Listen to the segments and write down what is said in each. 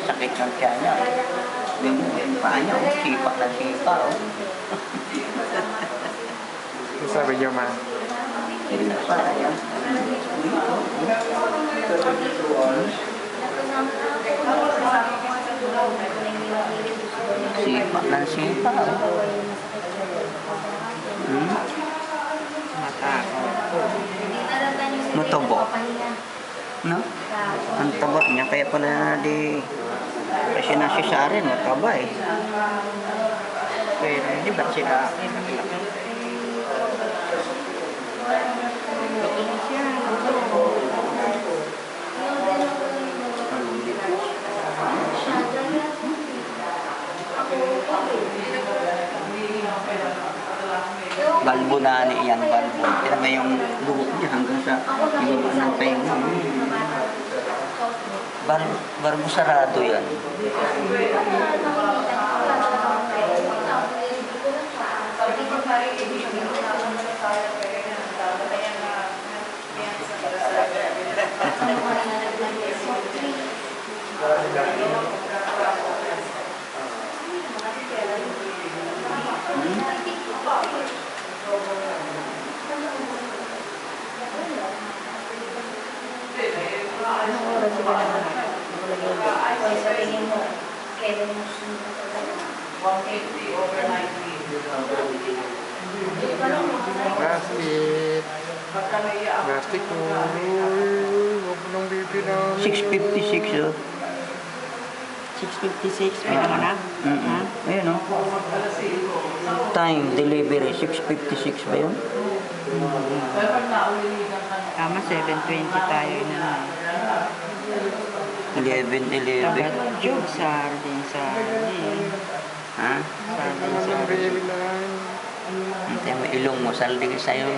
sakit ng tiyan niya. Yung paa niya, sipak na sipa. Ano sabi niyo, ma? Sayang. Sipak na sipa. Matubo. No? Ang taba niya, kaya pala di kasi nasisarin, mataba eh. Pero hindi ba sila? Balbo na yan, balbo. Kaya nga yung buhok niya hanggang sa ibaba ng tenga. Balbo sarado yan. Sa tingin mo, kailan mo sunod? 150 over 90. Plastic. Plastic mo. Huwag mo nang bibilang. 656 oh. 656, may naman na? Ayun oh. Time delivery 656 ba yun? Tama, 720 tayo na. 11. Tabat, sardine. Ha? Sardine. Bilang. Hintay mo ilong mo, salding sa'yo.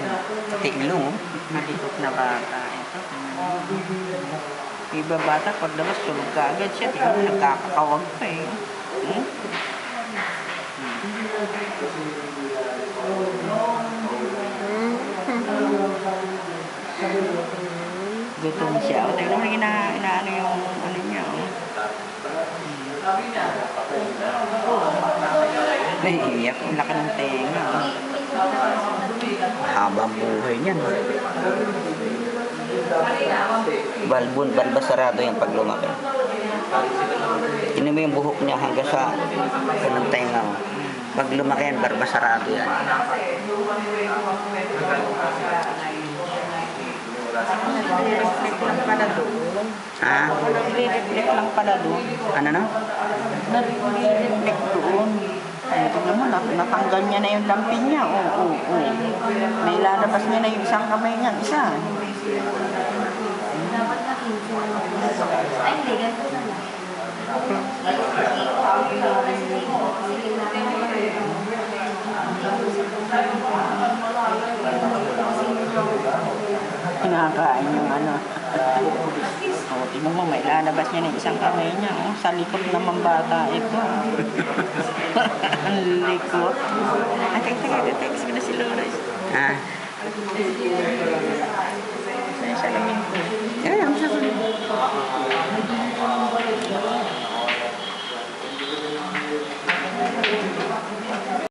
Pati ilong oh. Malikot na bata. Ito. Iba bata, paglabas, tulog ka agad siya. Tingnan mo, nagkakakawag pa eh. Gutom siya. O, tingnan mo, inaano yung ano niya. Naiiyak. Ang laki ng tenga. Habang buhay niyan. Balba sarado yan pag lumaki. Tingnan mo yung buhok niya hanggang sa kanang tenga mo. Pag lumaki yan, barba sarado yan. Nag-reflect lang pala doon. Ha? Nag-reflect lang pala doon. Ano no? Nag-reflect doon. Tignan mo, natanggal niya na yung lampin niya. Oo. May lalabas niya na yung isang kamay niya. Isa. Ay, hindi. Ganito na lang. Kinakain yung ano. O, tignan mo, may lalabas niya na isang kamay niya. O, sa likod naman bata ito. Ang likod. Teka, text ko na si Loris. Ha? Sa salamin